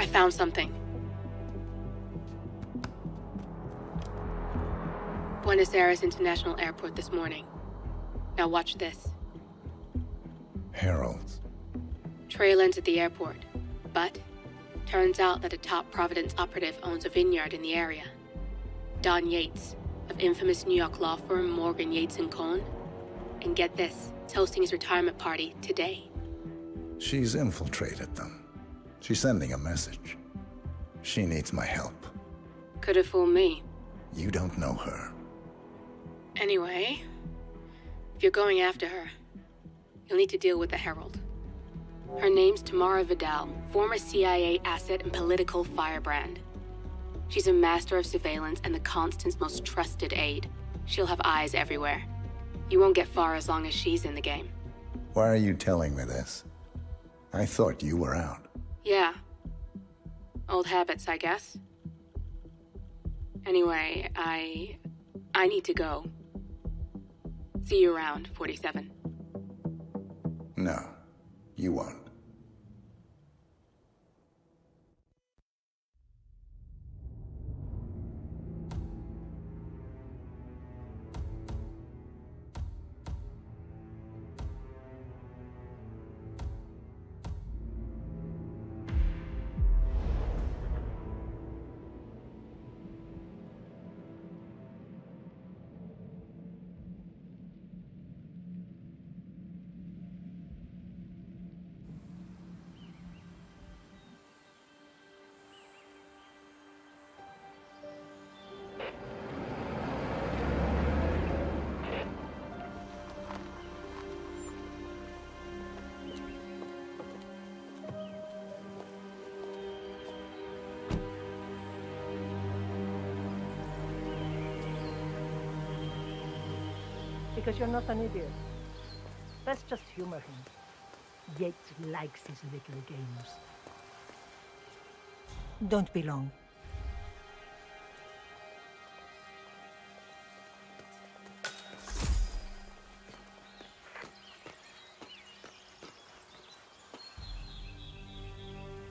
found something. Buenos Aires International Airport this morning. Now watch this. Heralds. Trail ends at the airport, but turns out that a top Providence operative owns a vineyard in the area. Don Yates, of infamous New York law firm Morgan, Yates & Cohn. And get this, is hosting his retirement party today. She's infiltrated them. She's sending a message. She needs my help. Could have fooled me. You don't know her. Anyway, if you're going after her, you'll need to deal with the Herald. Her name's Tamara Vidal, former CIA asset and political firebrand. She's a master of surveillance and the Constant's most trusted aide. She'll have eyes everywhere. You won't get far as long as she's in the game. Why are you telling me this? I thought you were out. Yeah. Old habits, I guess. Anyway, I need to go. See you around, 47. No, you won't. Because you're not an idiot. Let's just humor him. Yates likes his little games. Don't be long.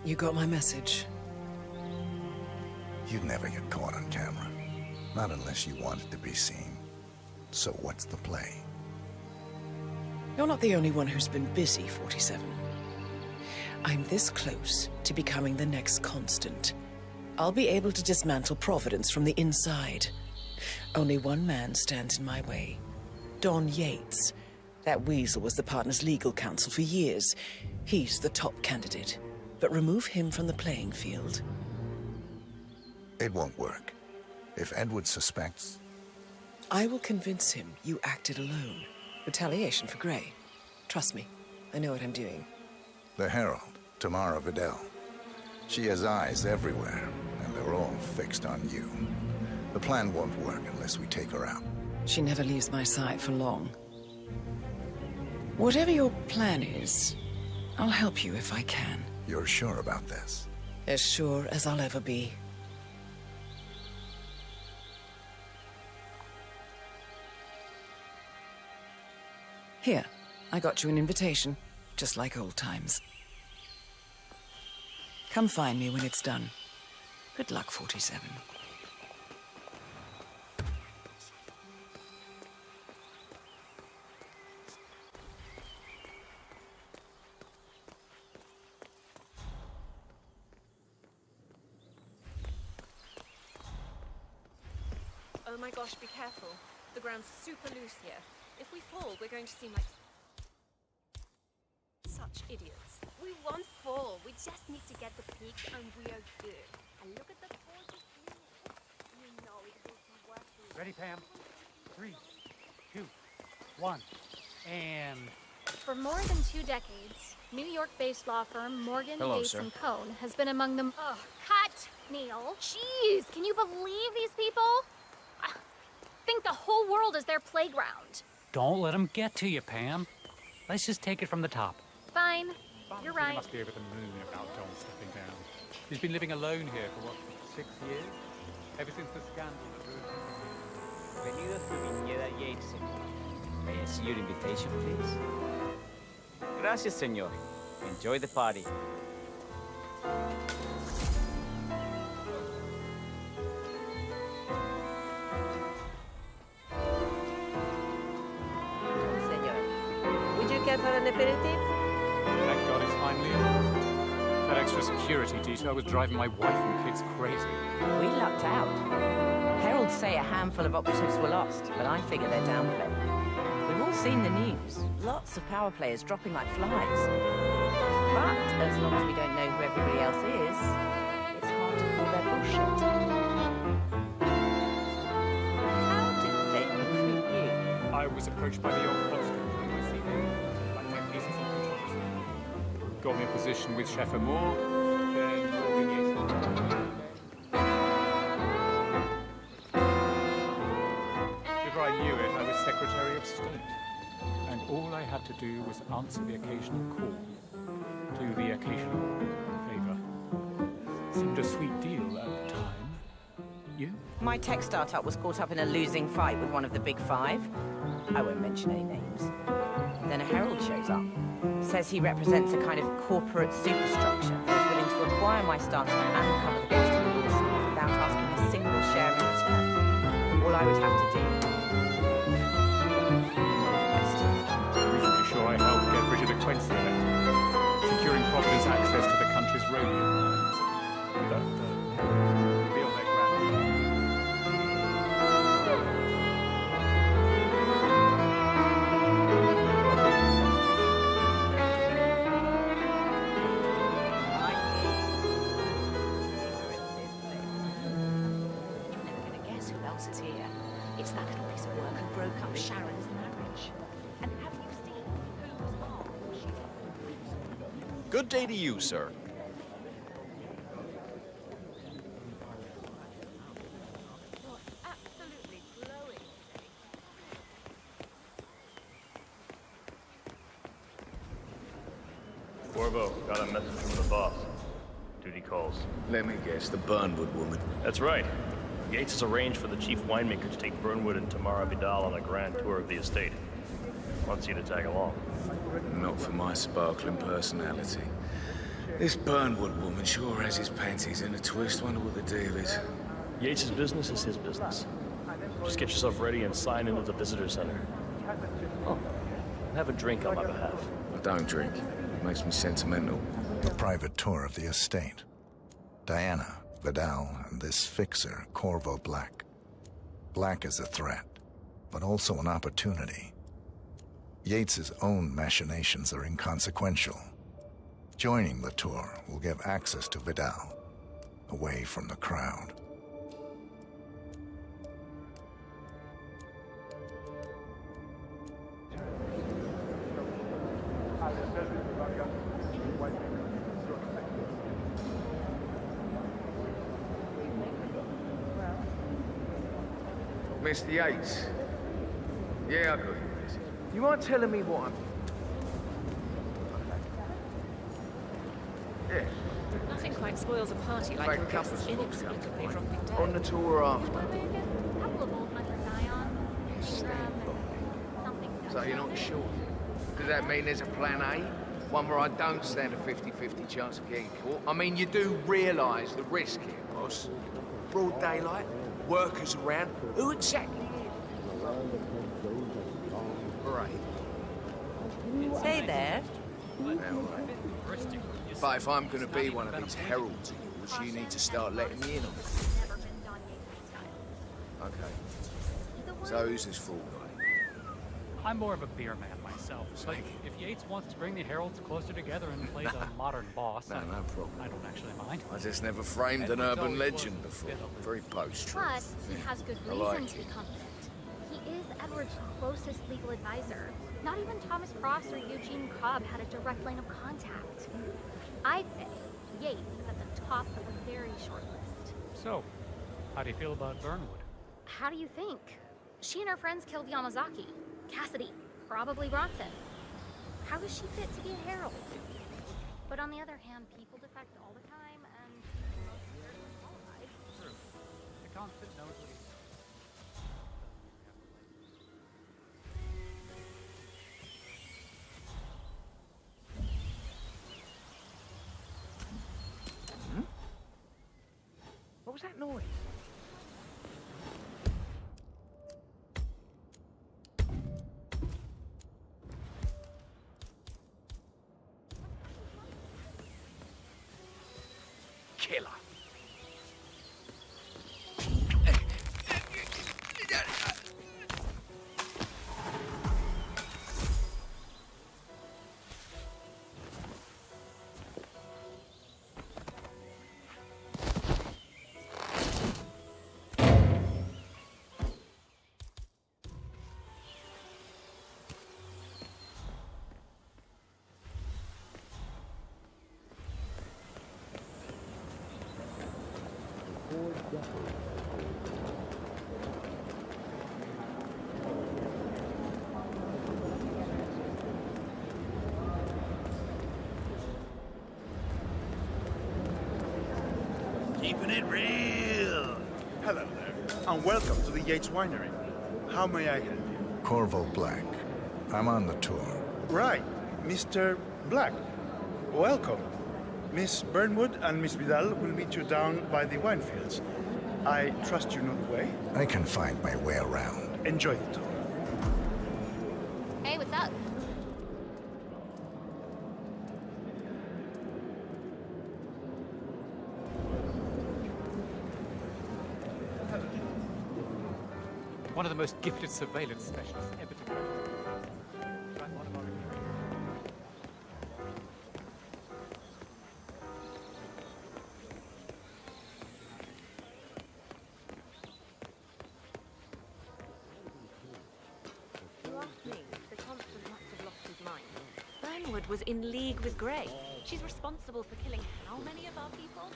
You got my message. You'd never get caught on camera. Not unless you wanted to be seen. So what's the play? You're not the only one who's been busy, 47. I'm this close to becoming the next Constant. I'll be able to dismantle Providence from the inside. Only one man stands in my way. Don Yates. That weasel was the partner's legal counsel for years. He's the top candidate. But remove him from the playing field. It won't work. If Edward suspects... I will convince him you acted alone. Retaliation for Grey. Trust me, I know what I'm doing. The Herald, Tamara Vidal. She has eyes everywhere, and they're all fixed on you. The plan won't work unless we take her out. She never leaves my side for long. Whatever your plan is, I'll help you if I can. You're sure about this? As sure as I'll ever be. Here, I got you an invitation, just like old times. Come find me when it's done. Good luck, 47. Oh my gosh, be careful. The ground's super loose here. If we fall, we're going to seem like such idiots. We won't fall. We just need to get the peak and we are good. And look at the forces. You know it will be worth it. Ready, Pam? 3, 2, 1, and... For more than 2 decades, New York-based law firm Morgan, Yates & Cohn has been among them. Oh, cut, Neil. Jeez, can you believe these people? I think the whole world is their playground. Don't let him get to you, Pam. Let's just take it from the top. Fine. You're right. He must be over the moon about John stepping down. He's been living alone here for, what, 6 years? Ever since the scandal that ruined his... Bienvenidos to Viñeda Yates, señor. May I see your invitation, please? Gracias, señor. Enjoy the party. for an aperitif? Thank God it's finally over. That extra security detail was driving my wife and kids crazy. We lucked out. Heralds say a handful of operatives were lost, but I figure they're downplayed. We've all seen the news. Lots of power players dropping like flies. But as long as we don't know who everybody else is, it's hard to call their bullshit. How did they recruit you? I was approached by the old conscript from my CV, like my pieces of controversy. Got me a position with Chef Amour, then Morgan Yates. Before I knew it, I was Secretary of State. And all I had to do was answer the occasional call, do the occasional favor. Seemed a sweet deal at the time. You? My tech startup was caught up in a losing fight with one of the big five. I won't mention any names. Then a herald shows up. Says he represents a kind of corporate superstructure that is willing to acquire my startup and cover the cost of the lawsuit without asking a single share in return. All I would have to do... Reasonably sure I helped get Bridget Quincy elected, securing Providence access to the country's rodeo lands. But, reveal their grandson. Guess who else is here? It's that little piece of work who broke up Sharon's marriage. And have you seen who's mom? Good day to you, sir. Absolutely glowing. Corvo, got a message from the boss. Duty calls. Let me guess, the Burnwood woman. That's right. Yates has arranged for the chief winemaker to take Burnwood and Tamara Vidal on a grand tour of the estate. Wants you to tag along. Not for my sparkling personality. This Burnwood woman sure has his panties in a twist. Wonder what the deal is. Yates' business is his business. Just get yourself ready and sign into the visitor center. Oh, have a drink on my behalf. I don't drink. It makes me sentimental. A private tour of the estate. Diana, Vidal, and this fixer, Corvo Black. Black is a threat, but also an opportunity. Yates's own machinations are inconsequential. Joining the tour will give access to Vidal, away from the crowd. Mr. Yates. Yeah, I got you. You mind telling me what I'm... Yeah. Nothing quite spoils a party like Like your couples guests inexplicably dropping dead. On the tour after. A couple of old ones are Zion, Ingram, and something. So you're not sure? Does that mean there's a plan A? One where I don't stand a 50-50 chance of getting caught? I mean, you do realise the risk here, boss. Broad daylight, workers around. Who exactly? Right. Stay there. Now, right. But if I'm going to be one of these heralds of yours, you need to start letting me in on it. Okay. So who's this fool guy? I'm more of a beer man myself, but if Yates wants to bring the heralds closer together and play the modern boss, No problem. I don't actually mind. I just never framed an urban legend before. Very post-truth. Plus, he has good I reason like to be it. confident. He is Edward's closest legal advisor. Not even Thomas Cross or Eugene Cobb had a direct line of contact. I'd say Yates is at the top of a very short list. So, how do you feel about Burnwood? How do you think? She and her friends killed Yamazaki, Cassidy, probably Bronson. How does she fit to be a herald? But on the other hand, people defect all the time, and most years unqualified. True. The constant knows what he's... What was that noise? killer. Keeping it real. Hello there, and welcome to the Yates Winery. How may I help you? Corvo Black. I'm on the tour. Right, Mr. Black. Welcome. Miss Burnwood and Miss Vidal will meet you down by the wine fields. I trust you know the way. I can find my way around. Enjoy the tour. Hey, what's up? One of the most gifted surveillance specialists ever to graduate. Right, one of our recruits. You asked me. The Constant must have lost his mind. Burnwood was in league with Grey. She's responsible for killing how many of our people?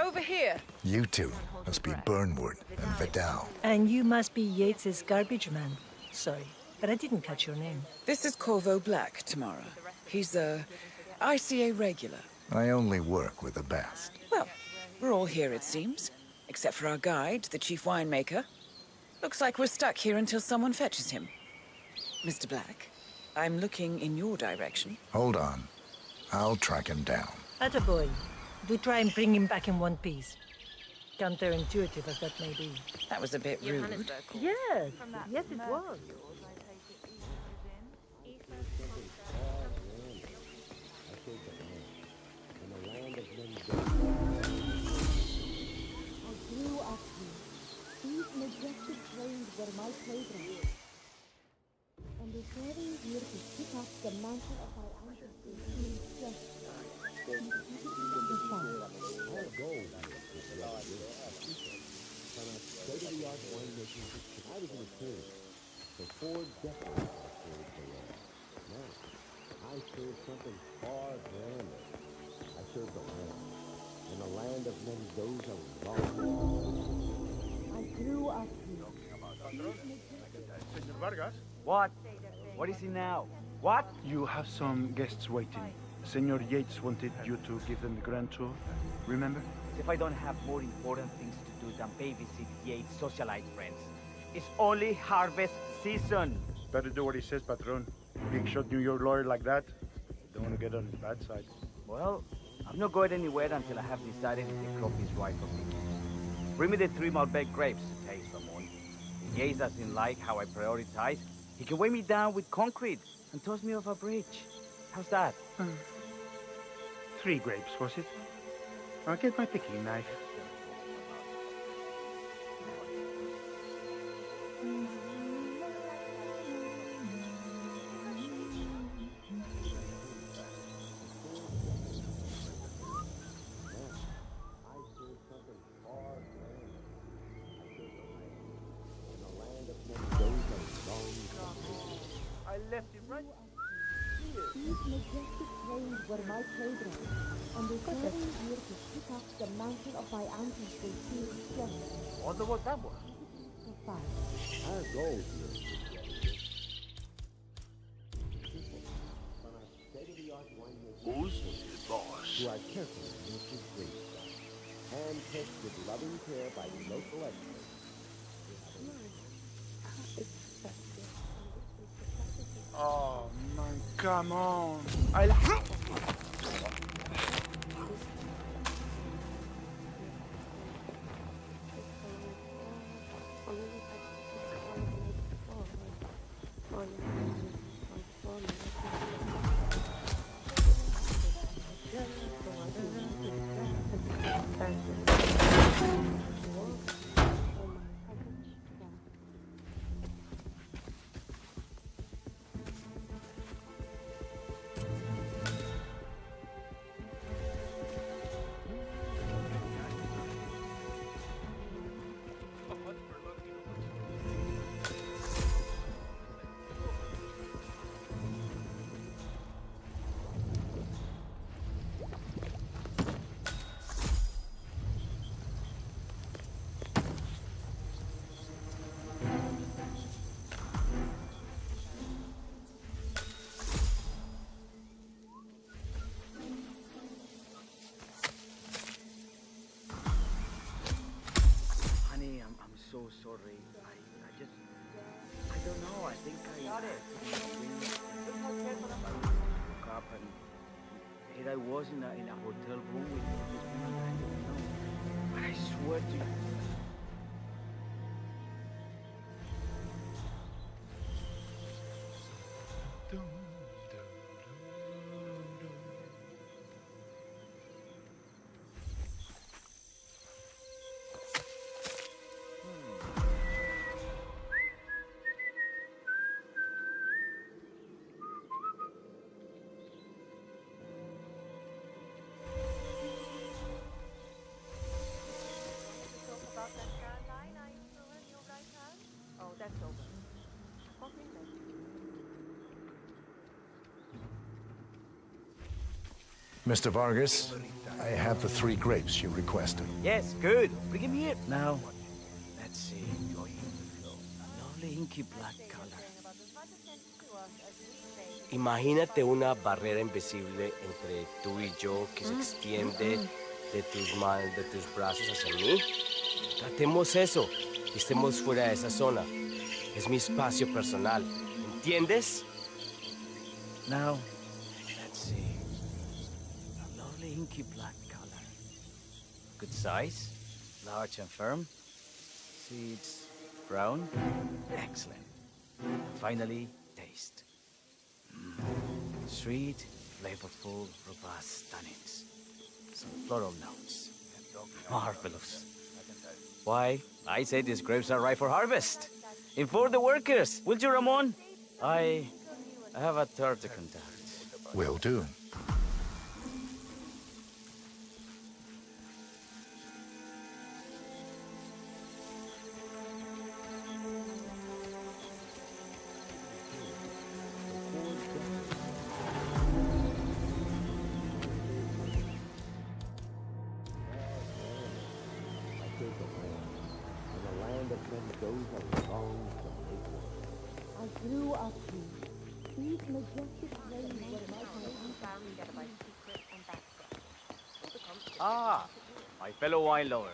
Over here. You two must be Burnwood and Vidal. And you must be Yates's garbage man. Sorry, but I didn't catch your name. This is Corvo Black, Tamara. He's a ICA regular. I only work with the best. Well, we're all here, it seems. Except for our guide, the chief winemaker. Looks like we're stuck here until someone fetches him. Mr. Black, I'm looking in your direction. Hold on. I'll track him down. Attaboy. Do try and bring him back in one piece. Counterintuitive as that may be. That was a bit rude. Yes, yes it was. These majestic trains were my playground. And the traveling here to pick up the mantle of our ancestors is just the fun. Our goal is state-of-the-art winemaking. I was an attorney for 4 decades. Now, I serve something far grander. I serve the land. In the land of Mendoza, I grew up here. Senor Vargas? What? What is it now? What? You have some guests waiting. Senor Yates wanted you to give them the grand tour. Remember? If I don't have more important things to do than babysit Yates' socialite friends. It's only harvest season. Better do what he says, Patron. Big shot New York lawyer like that. Don't want to get on his bad side. Well, I'm not going anywhere until I have decided if the crop is right for me. Bring me the 3 Malbec grapes to taste, Ramon. If Yates doesn't like how I prioritize, he can weigh me down with concrete and toss me off a bridge. How's that? 3 grapes, was it? I'll get my picking knife. I left it right here. These majestic trains were my playground. And the traveling here to pick up the mantle of my ancestors is just Wonder what that was. the fun. our goal here is state-of-the-art winemaking. Who's the boss? Who are carefully nurtured grapes, hand-picked with loving care by the local experts. Oh, man, come on. Honey, I'm so sorry. I don't know. I think I woke up and here I was in a hotel room with this woman that I didn't know. But I swear to you. Oh, that's over. Okay, then. Mr. Vargas, I have the 3 grapes you requested. Yes, good. Bring him here. Now, let's see. Enjoy the flow. A lovely inky black color. Imagínate una barrera invisible entre tú y yo que se extiende de tus brazos hacia mí. Tratemos eso y estemos fuera de esa zona. Es mi espacio personal. ¿Entiendes? Now, let's see. A lovely inky black color. Good size. Large and firm. Seeds brown. Excellent. And finally, taste. Sweet, flavorful, robust tannins. Some floral notes. Marvelous. Why, I say these grapes are ripe for harvest. Inform the workers, will you, Ramon? I have a third to conduct. Will do. I grew up here. These majestic ways were my home. Ah, my fellow wine lover.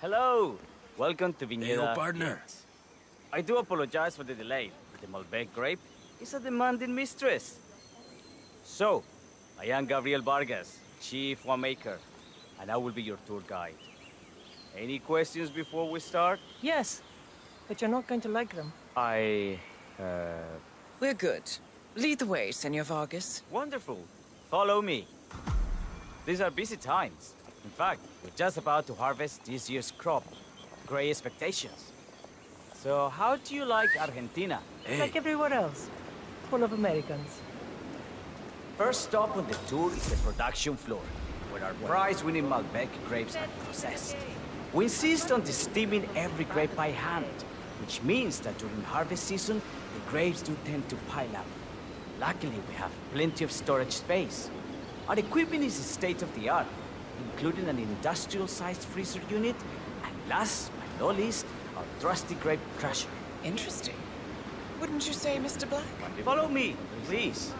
Hello. Welcome to Viñeda. Hey, partner. Yes. I do apologize for the delay. The Malbec grape is a demanding mistress. So, I am Gabriel Vargas, Chief Winemaker, and I will be your tour guide. Any questions before we start? Yes, but you're not going to like them. We're good. Lead the way, Senor Vargas. Wonderful. Follow me. These are busy times. In fact, we're just about to harvest this year's crop. Great expectations. So, how do you like Argentina? Like everywhere else. Full of Americans. First stop on the tour is the production floor, where our prize-winning Malbec grapes are processed. We insist on steaming every grape by hand, which means that during harvest season, the grapes do tend to pile up. Luckily, we have plenty of storage space. Our equipment is state-of-the-art, including an industrial-sized freezer unit, and last but not least, our trusty grape crusher. Interesting. Wouldn't you say, Mr. Black? Follow me, please.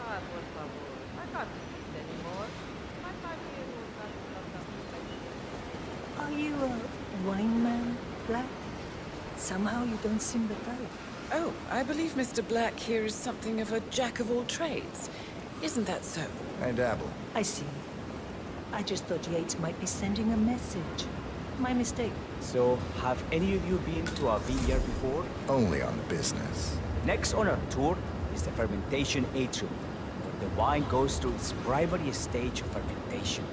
Are you a wine man, Black? Somehow you don't seem the type. Oh, I believe Mr. Black here is something of a jack of all trades. Isn't that so? I dabble. I see. I just thought Yates might be sending a message. My mistake. So, have any of you been to a vineyard before? Only on business. Next on our tour, is the fermentation atrium, where the wine goes through its primary stage of fermentation.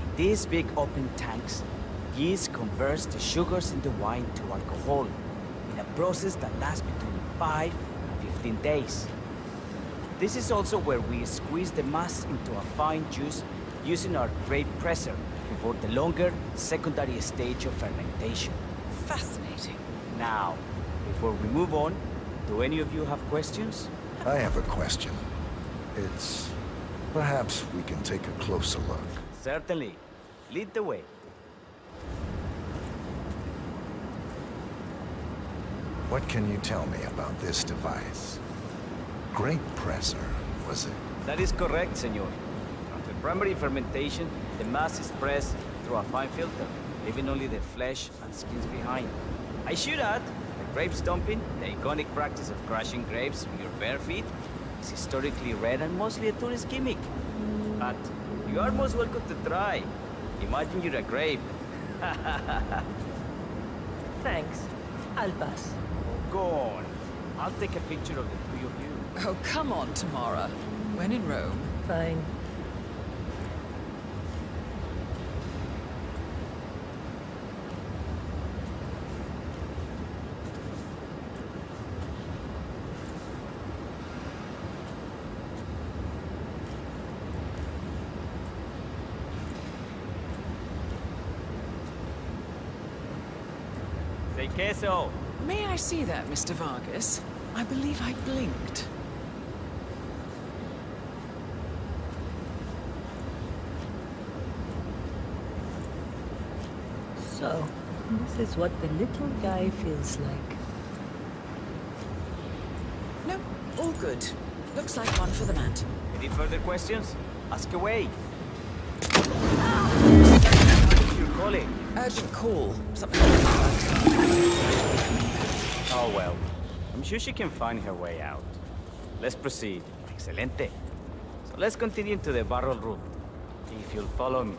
In these big open tanks, yeast converts the sugars in the wine to alcohol in a process that lasts between 5 and 15 days. This is also where we squeeze the mass into a fine juice using our grape presser before the longer secondary stage of fermentation. Fascinating. Now, before we move on, do any of you have questions? I have a question. It's... perhaps we can take a closer look. Certainly. Lead the way. What can you tell me about this device? Grape presser, was it? That is correct, senor. After primary fermentation, the mass is pressed through a fine filter, leaving only the flesh and skins behind. I should add, the grape stomping, the iconic practice of crushing grapes with your bare feet, is historically rare and mostly a tourist gimmick. But you are most welcome to try. Imagine you're a grape. Thanks. I'll pass. Go on. I'll take a picture of the three of you. Oh, come on, Tamara. When in Rome. Fine. Say queso. May I see that, Mr. Vargas? I believe I blinked. So, this is what the little guy feels like. No, all good. Looks like one for the mat. Any further questions? Ask away. Your colleague. Urgent call. Something. Oh well. I'm sure she can find her way out. Let's proceed. Excelente. So let's continue to the barrel room. If you'll follow me.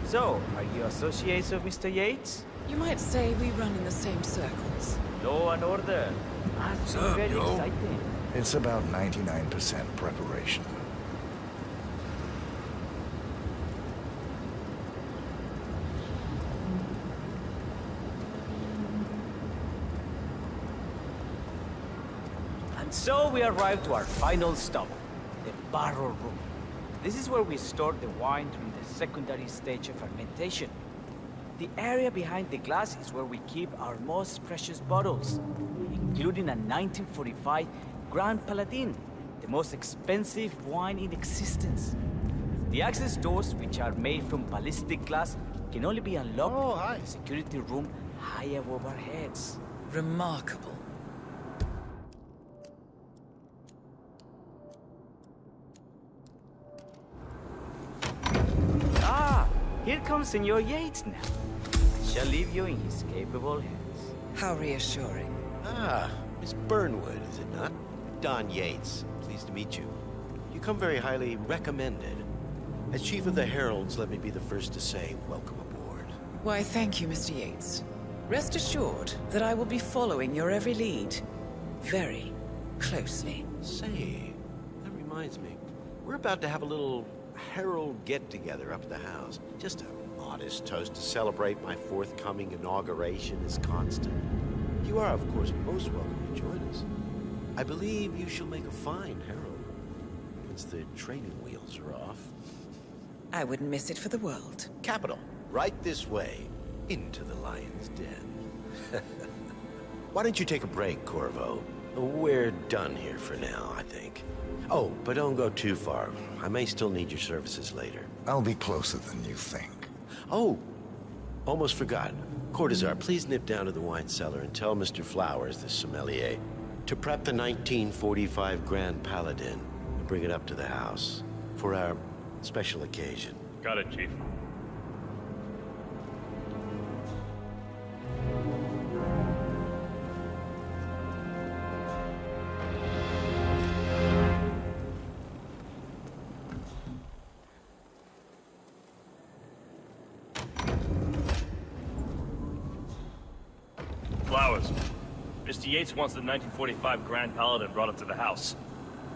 So, are you associates of Mr. Yates? You might say we run in the same circles. Law and order. That's very exciting. It's about 99% preparation. And so we arrive to our final stop, the barrel room. This is where we store the wine during the secondary stage of fermentation. The area behind the glass is where we keep our most precious bottles, including a 1945 Grand Paladin, the most expensive wine in existence. The access doors, which are made from ballistic glass, can only be unlocked in the security room high above our heads. Remarkable. Here comes Senor Yates now. I shall leave you in his capable hands. How reassuring. Ah, Miss Burnwood, is it not? Don Yates. Pleased to meet you. You come very highly recommended. As Chief of the Heralds, let me be the first to say welcome aboard. Why, thank you, Mr. Yates. Rest assured that I will be following your every lead. Very closely. Say, that reminds me. We're about to have a little Herald get-together up at the house. Just a modest toast to celebrate my forthcoming inauguration as Constant. You are, of course, most welcome to join us. I believe you shall make a fine Herald, once the training wheels are off. I wouldn't miss it for the world. Capital. Right this way, into the lion's den. Why don't you take a break, Corvo? We're done here for now, I think. Oh, but don't go too far. I may still need your services later. I'll be closer than you think. Oh, almost forgot. Cortazar, please nip down to the wine cellar and tell Mr. Flowers, the sommelier, to prep the 1945 Grand Paladin and bring it up to the house for our special occasion. Got it, Chief. Mr. Yates wants the 1945 Grand Paladin brought up to the house.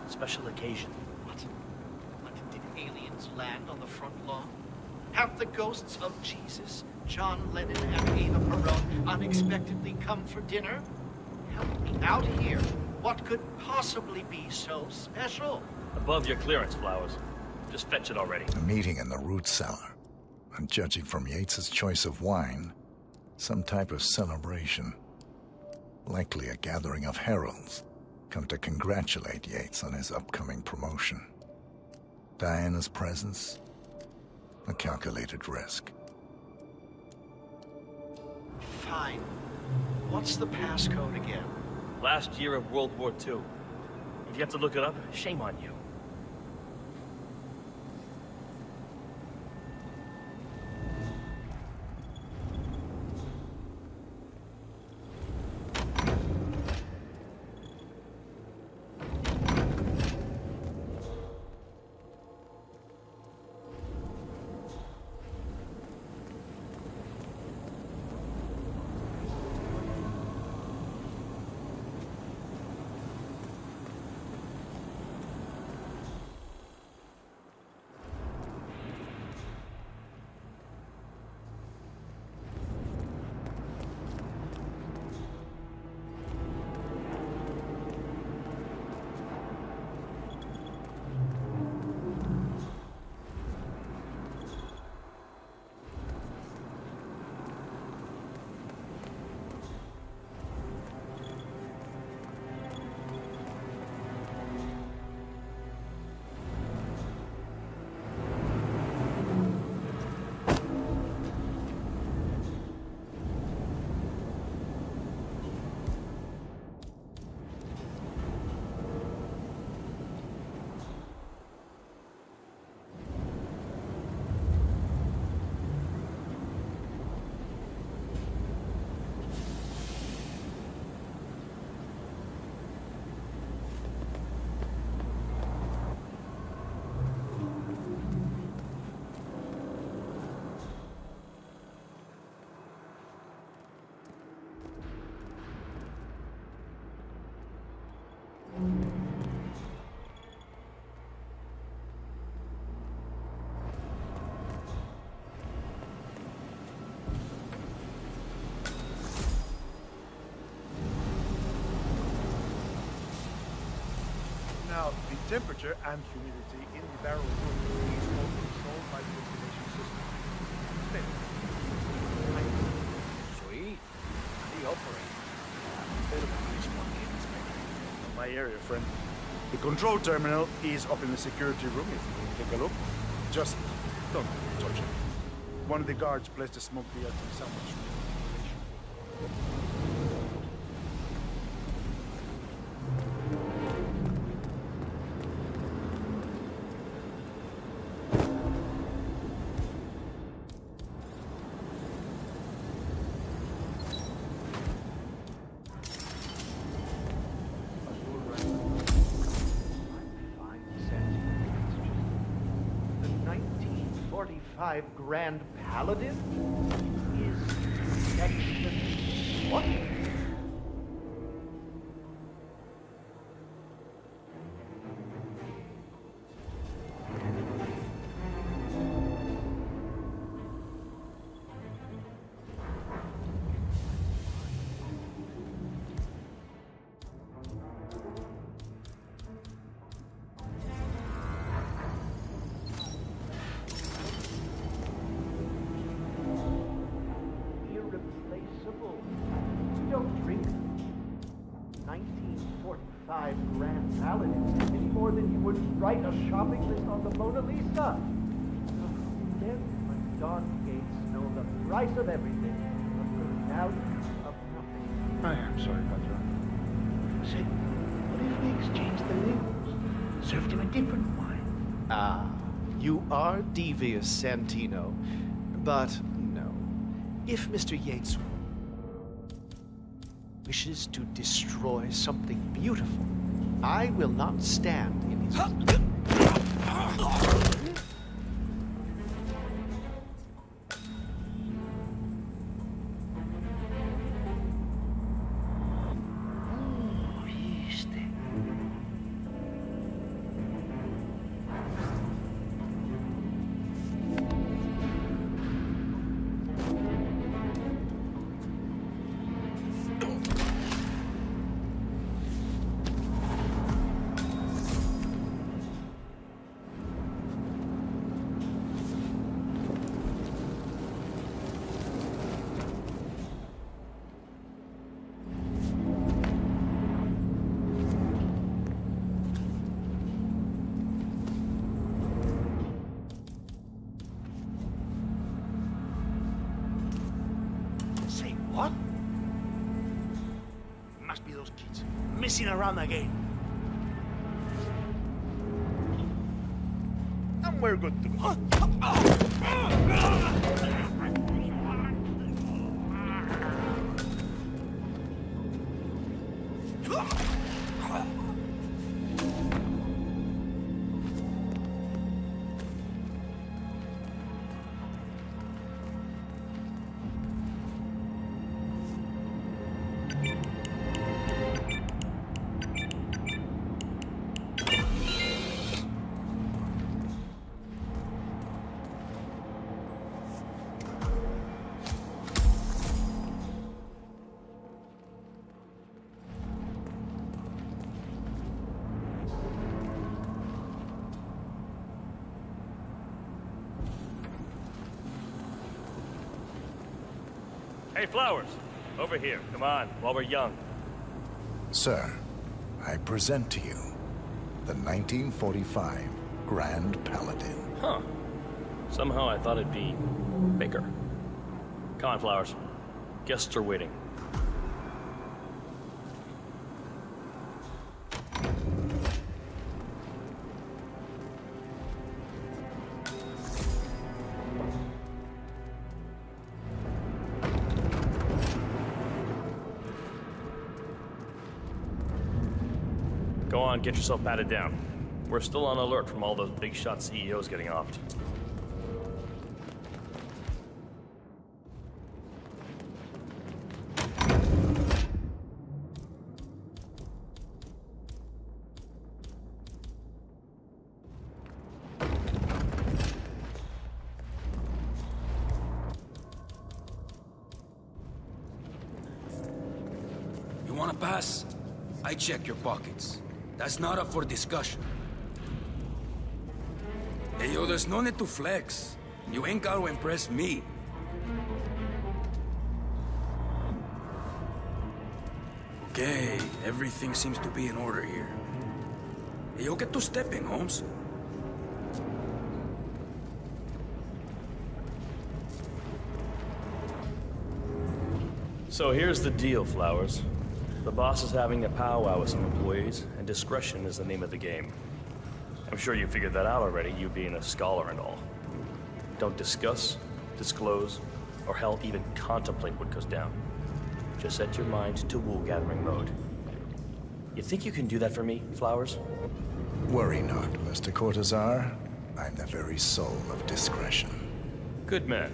Special occasion. What? Did aliens land on the front lawn? Have the ghosts of Jesus, John Lennon, and Eva Peron unexpectedly come for dinner? Help me out here. What could possibly be so special? Above your clearance, Flowers. Just fetch it already. A meeting in the root cellar. And judging from Yates's choice of wine, some type of celebration. Likely a gathering of heralds come to congratulate Yates on his upcoming promotion. Diana's presence, a calculated risk. Fine. What's the passcode again? Last year of World War II. If you have to look it up, shame on you. Now, the temperature and humidity in the barrel room is all controlled by the ventilation system. Sweet. How do you operate? Bit of a nice one, Inspector. Not my area, friend. The control terminal is up in the security room, if you can take a look. Just don't touch it. One of the guards placed a smoke detector sandwich. Grand Paladin is section what? Grand Paladin any more than you would write a shopping list on the Mona Lisa. Then, when Don Gates know the price of everything, the value of nothing. I am sorry, Patron. Say, what if we exchanged the labels? Served him a different wine? Ah, you are devious, Santino. But no. If Mr. Yates wishes to destroy something beautiful, I will not stand in his... What? Must be those kids messing around again. And we're good to go. Hey, Flowers, over here. Come on, while we're young. Sir, I present to you the 1945 Grand Paladin. Huh. Somehow I thought it'd be bigger. Come on, Flowers. Guests are waiting. Go on, get yourself patted down. We're still on alert from all those big shot CEOs getting offed. You wanna pass? I check your pockets. That's not up for discussion. Hey, yo, there's no need to flex. You ain't gotta impress me. Okay, everything seems to be in order here. Hey, yo, get to stepping, Holmes. So here's the deal, Flowers. The boss is having a powwow with some employees, and discretion is the name of the game. I'm sure you figured that out already, you being a scholar and all. Don't discuss, disclose, or hell, even contemplate what goes down. Just set your mind to wool-gathering mode. You think you can do that for me, Flowers? Worry not, Mr. Cortazar. I'm the very soul of discretion. Good man.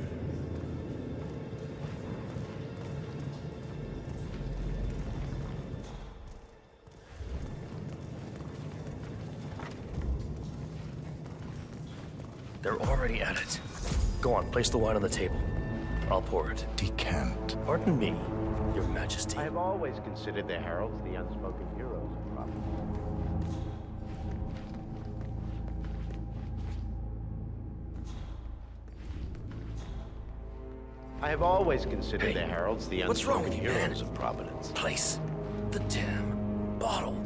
They're already at it. Go on, place the wine on the table. I'll pour it. Decant. Pardon me, Your Majesty. I have always considered the heralds the unspoken heroes of prophecy. I have always considered the heralds the what's wrong unspoken with you, heroes man? of Providence. Place the damn bottle.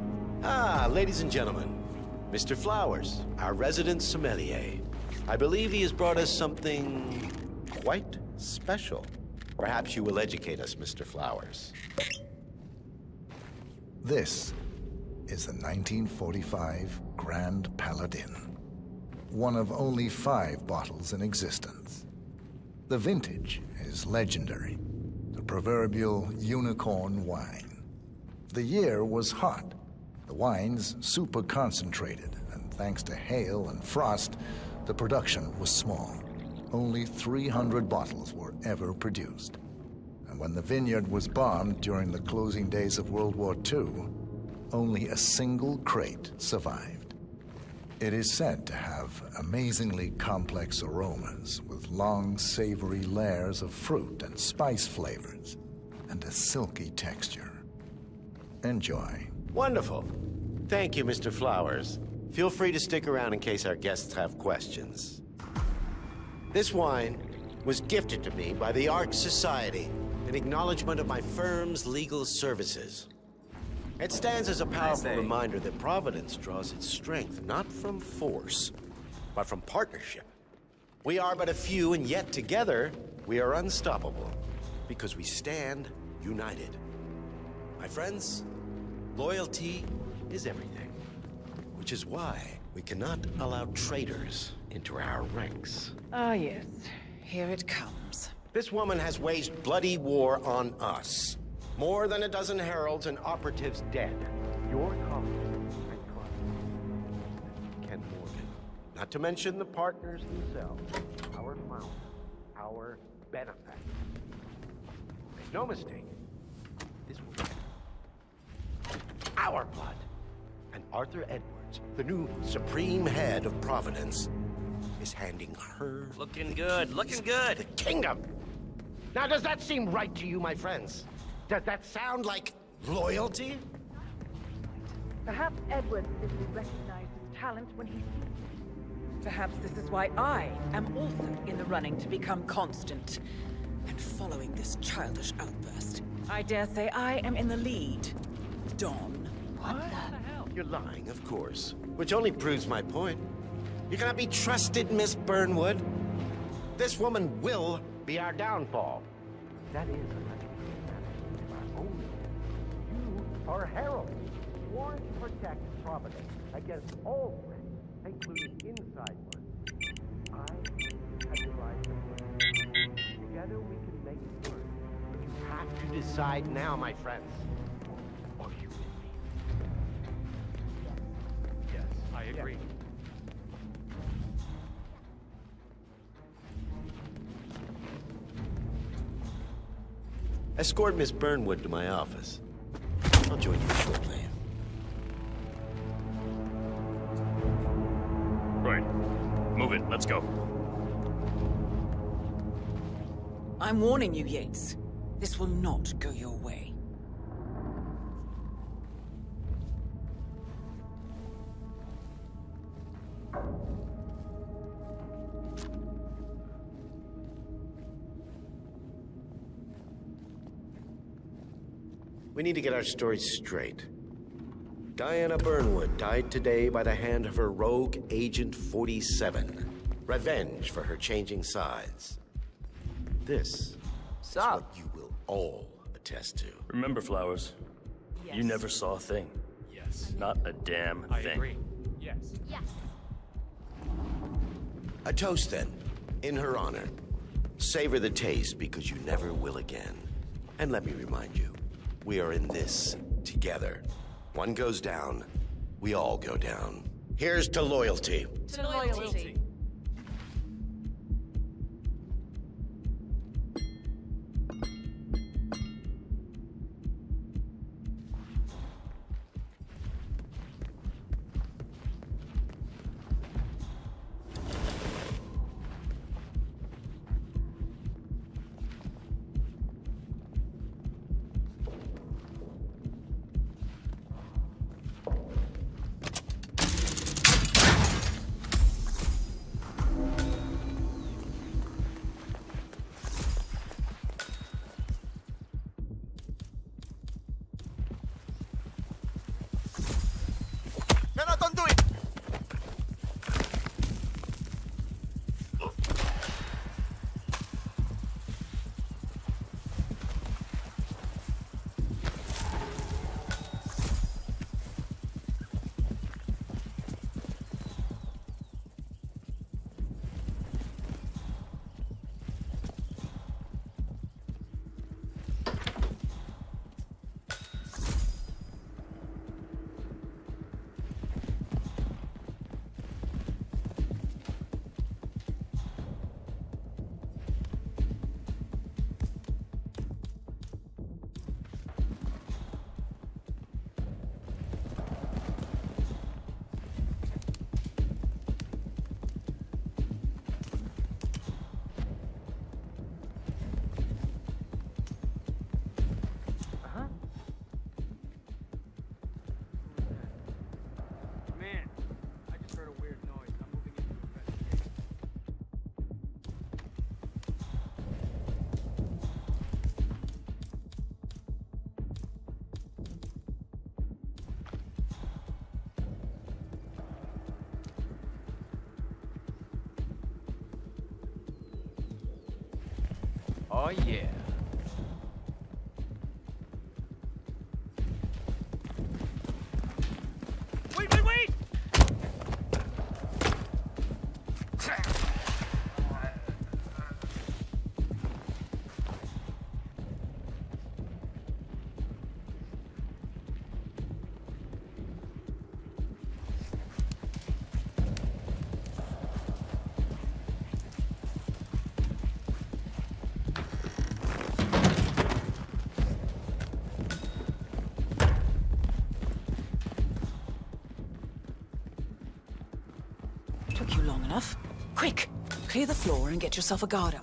Ah, ladies and gentlemen, Mr. Flowers, our resident sommelier. I believe he has brought us something quite special. Perhaps you will educate us, Mr. Flowers. This is the 1945 Grand Paladin, one of only 5 bottles in existence. The vintage is legendary, the proverbial unicorn wine. The year was hot, the wine's super concentrated, and thanks to hail and frost, the production was small. Only 300 bottles were ever produced. And when the vineyard was bombed during the closing days of World War II, only a single crate survived. It is said to have amazingly complex aromas with long, savory layers of fruit and spice flavors, and a silky texture. Enjoy. Wonderful. Thank you, Mr. Flowers. Feel free to stick around in case our guests have questions. This wine was gifted to me by the Arch Society in acknowledgement of my firm's legal services. It stands as a powerful reminder that Providence draws its strength not from force, but from partnership. We are but a few, and yet together, we are unstoppable. because we stand united. My friends, loyalty is everything, which is why we cannot allow traitors into our ranks. Ah, yes. Here it comes. This woman has waged bloody war on us. More than a dozen heralds and operatives dead. Your confidence and trust. Ken Morgan. Not to mention the partners themselves. Our founder. Our benefactor. Make no mistake. This will be our blood. And Arthur Edwards, the new supreme head of Providence, is handing her... Looking good, looking good. ...the kingdom. Now, does that seem right to you, my friends? Does that sound like loyalty? Perhaps Edward will recognize his talent when he sees it. Perhaps this is why I am also in the running to become constant. And following this childish outburst, I dare say I am in the lead. Dawn. What the hell? You're lying, of course. Which only proves my point. You cannot be trusted, Miss Burnwood. This woman will be our downfall. That is our own. You are heralds, sworn to protect Providence against all threats, including inside ones. I have derived the plan. Together we can make it work. But you have to decide now, my friends. Or you will be. Yes, I agree. Escort Miss Burnwood to my office. I'll join you shortly. Right. Move it. Let's go. I'm warning you, Yates. This will not go your way. We need to get our story straight. Diana Burnwood died today by the hand of her rogue Agent 47. Revenge for her changing sides. This is what you will all attest to. Remember, Flowers, you never saw a thing. Yes. Not a damn I thing. agree. Yes. Yes. A toast, then, in her honor. Savor the taste because you never will again. And let me remind you, we are in this together. One goes down, we all go down. Here's to loyalty. To loyalty. No, don't do it! Man, I just heard a weird noise. I'm moving into investigation. Oh yeah. Quick! Clear the floor and get yourself a guard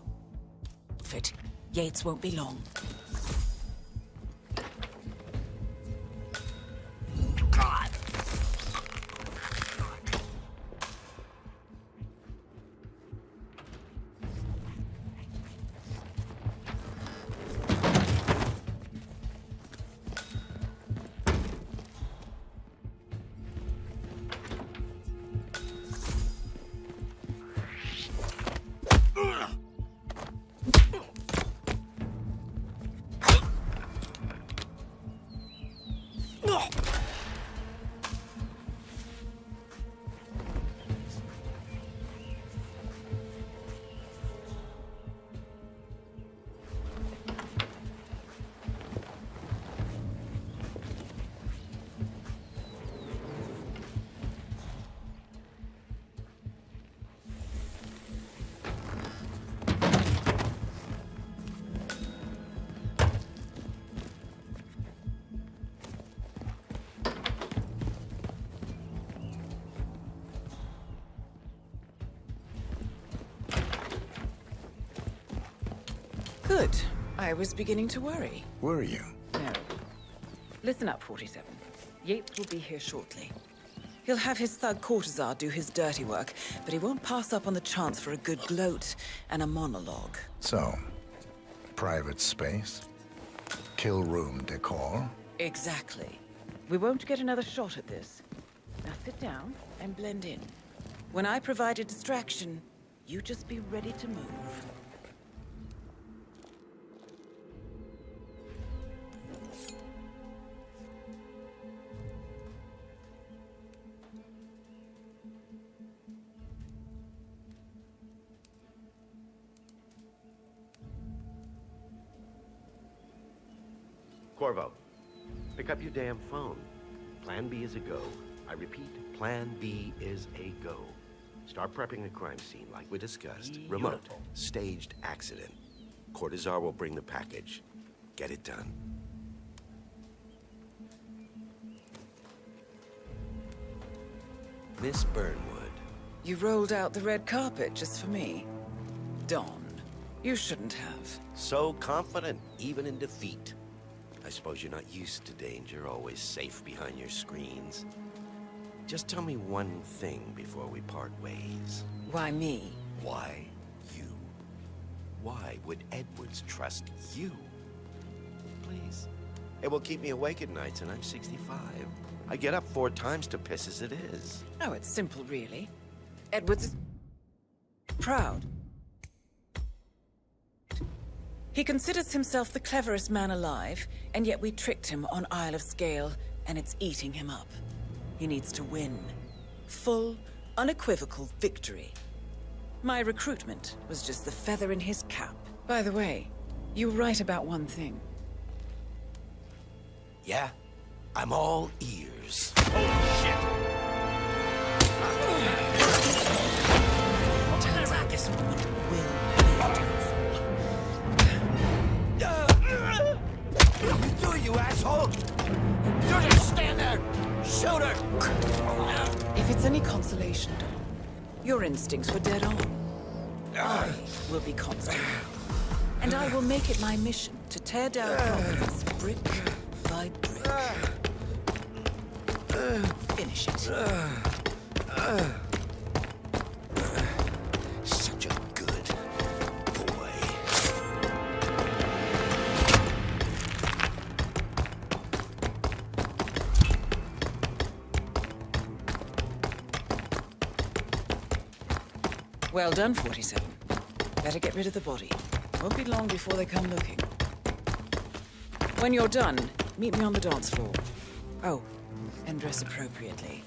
outfit. Yates won't be long. God! Good. I was beginning to worry. Were you? No. Listen up, 47. Yates will be here shortly. He'll have his thug courtesan do his dirty work, but he won't pass up on the chance for a good gloat and a monologue. So, private space? Kill room decor? Exactly. We won't get another shot at this. Now sit down and blend in. When I provide a distraction, you just be ready to move. Corvo, pick up your damn phone. Plan B is a go. I repeat, Plan B is a go. Start prepping a crime scene like we discussed. Remote, staged accident. Cortazar will bring the package. Get it done. Miss Burnwood. You rolled out the red carpet just for me. Don, you shouldn't have. So confident, even in defeat. I suppose you're not used to danger, always safe behind your screens. Just tell me one thing before we part ways. Why me? Why you? Why would Edwards trust you? Please. It will keep me awake at nights, and I'm 65. I get up 4 times to piss as it is. Oh, it's simple, really. Edwards is proud. He considers himself the cleverest man alive, and yet we tricked him on Isle of Scale, and it's eating him up. He needs to win. Full, unequivocal victory. My recruitment was just the feather in his cap. By the way, you were right about one thing. Yeah? I'm all ears. This woman will You do it, you asshole! You just stand there! Shoot her! If it's any consolation, Don, your instincts were dead on. I will be constant. And I will make it my mission to tear down Providence brick by brick. Finish it. Such a good boy. Well done, 47. Better get rid of the body. Won't be long before they come looking. When you're done, meet me on the dance floor. Oh, and dress appropriately.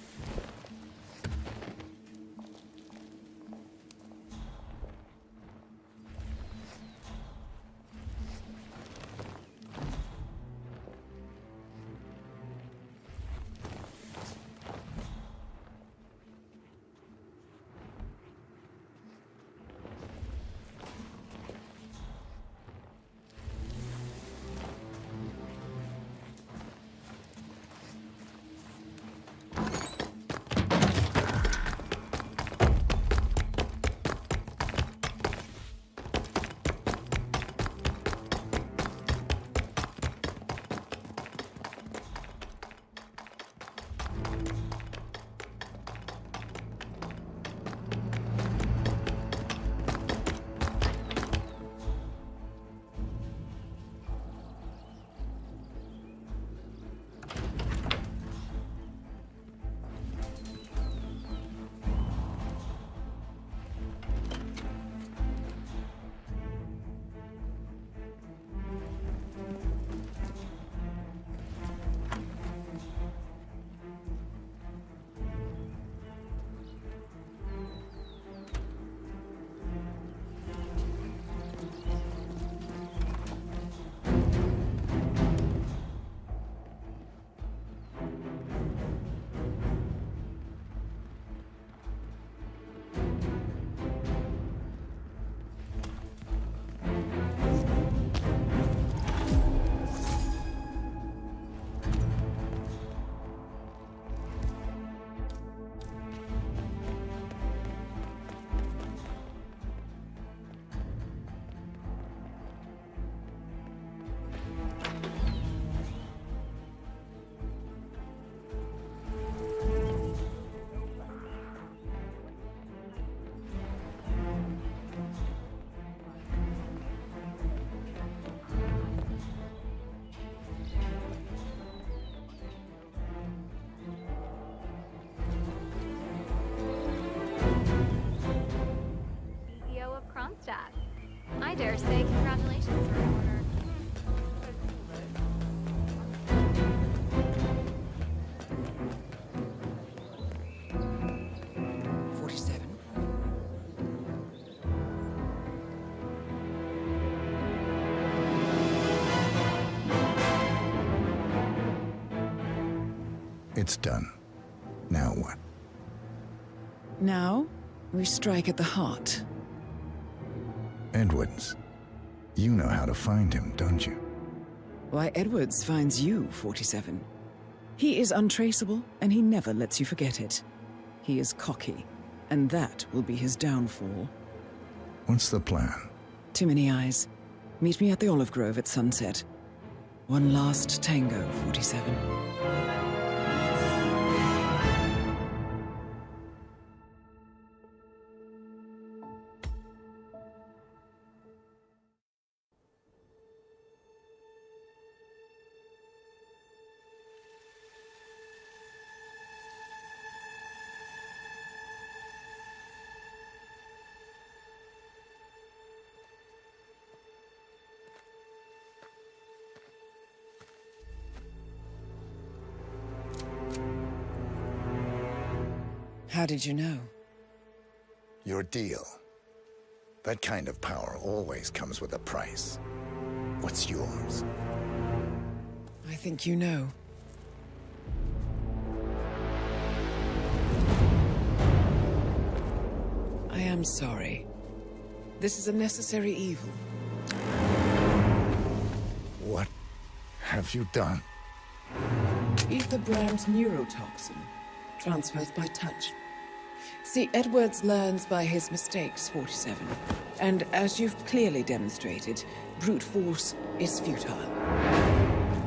Congratulations are in order. 47. It's done. Now what? Now, we strike at the heart. Edwards. You know how to find him, don't you? Why, Edwards finds you, 47. He is untraceable, and he never lets you forget it. He is cocky, and that will be his downfall. What's the plan? Too many eyes. Meet me at the Olive Grove at sunset. One last tango, 47. How did you know? Your deal. That kind of power always comes with a price. What's yours? I think you know. I am sorry. This is a necessary evil. What have you done? Ether brand neurotoxin. Transfers by touch. See, Edwards learns by his mistakes, 47. And as you've clearly demonstrated, brute force is futile.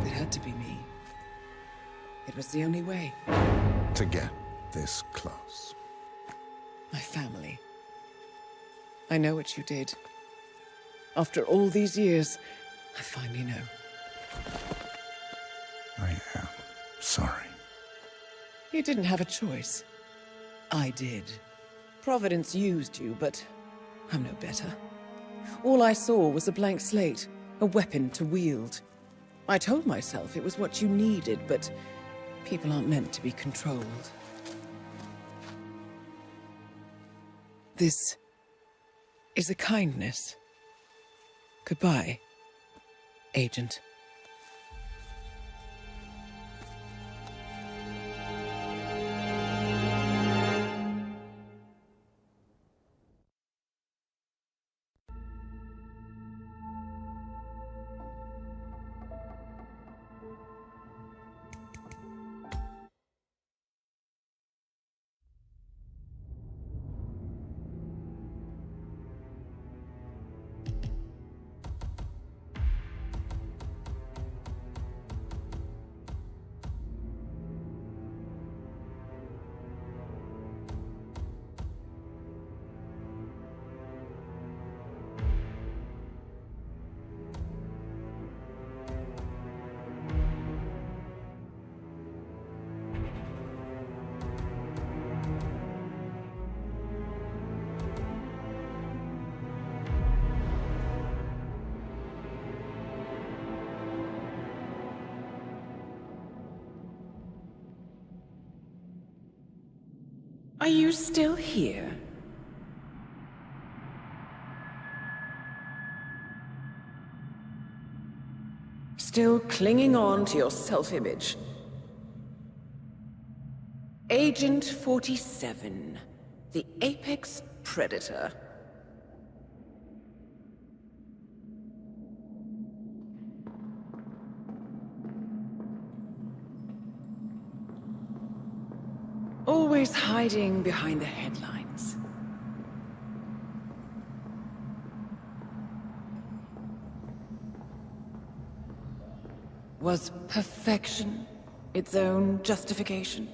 It had to be me. It was the only way. To get this close. My family. I know what you did. After all these years, I finally know. I am sorry. You didn't have a choice. I did. Providence used you, but I'm no better. All I saw was a blank slate, a weapon to wield. I told myself it was what you needed, but people aren't meant to be controlled. This is a kindness. Goodbye, Agent. Are you still here? Still clinging on to your self-image? Agent 47, the apex predator. Always hiding behind the headlines. Was perfection its own justification?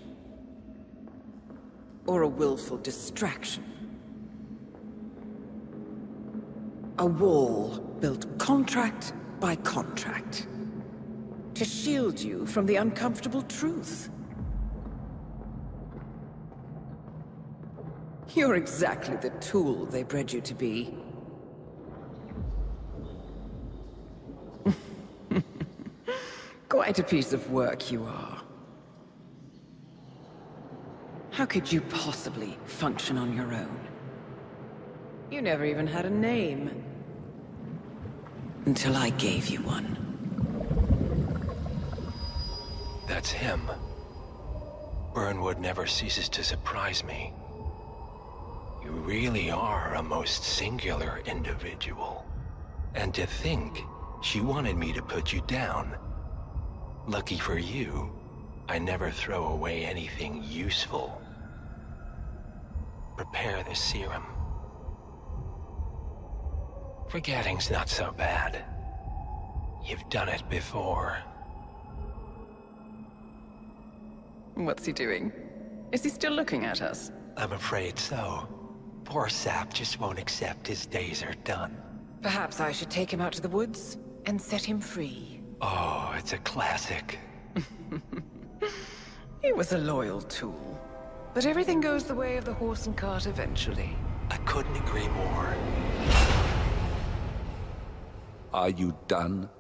Or a willful distraction? A wall built contract by contract to shield you from the uncomfortable truth. You're exactly the tool they bred you to be. Quite a piece of work you are. How could you possibly function on your own? You never even had a name. Until I gave you one. That's him. Burnwood never ceases to surprise me. You really are a most singular individual. And to think, she wanted me to put you down. Lucky for you, I never throw away anything useful. Prepare the serum. Forgetting's not so bad. You've done it before. What's he doing? Is he still looking at us? I'm afraid so. Poor sap just won't accept his days are done. Perhaps I should take him out to the woods and set him free. Oh, it's a classic. He was a loyal tool. But everything goes the way of the horse and cart eventually. I couldn't agree more. Are you done?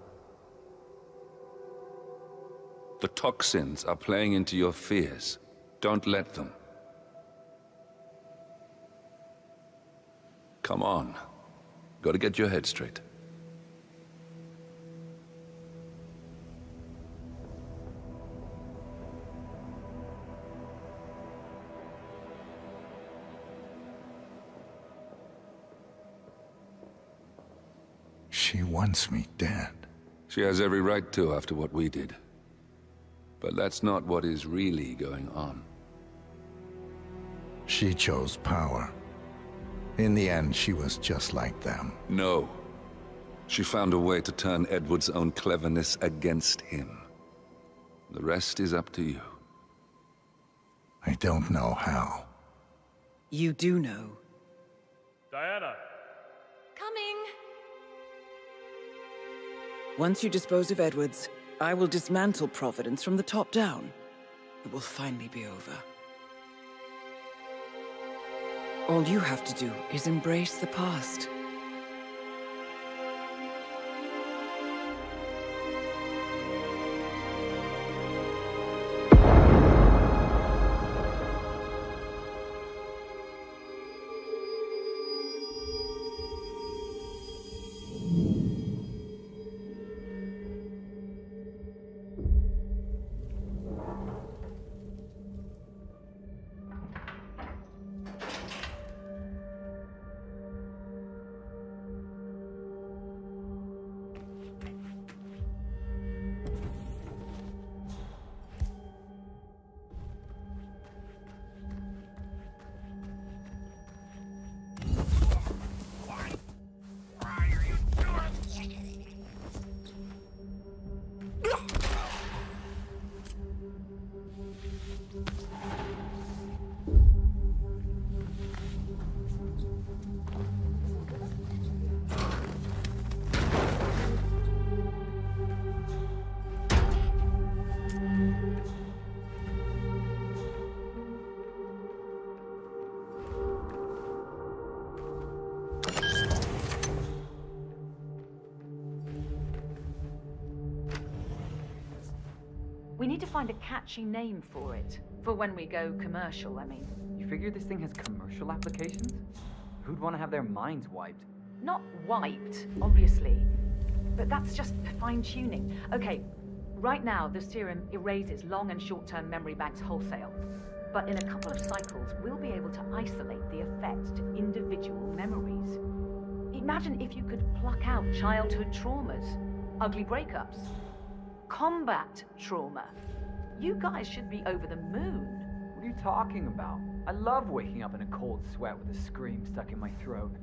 The toxins are playing into your fears. Don't let them. Come on. Gotta get your head straight. She wants me dead. She has every right to after what we did. But that's not what is really going on. She chose power. In the end, she was just like them. No. She found a way to turn Edward's own cleverness against him. The rest is up to you. I don't know how. You do know. Diana! Coming! Once you dispose of Edwards, I will dismantle Providence from the top down. It will finally be over. All you have to do is embrace the past. We need to find a catchy name for it. For when we go commercial, I mean. You figure this thing has commercial applications? Who'd want to have their minds wiped? Not wiped, obviously. But that's just fine-tuning. Okay, right now the serum erases long and short-term memory banks wholesale. But in a couple of cycles, we'll be able to isolate the effect to individual memories. Imagine if you could pluck out childhood traumas, ugly breakups, combat trauma. You guys should be over the moon. What are you talking about? I love waking up in a cold sweat with a scream stuck in my throat.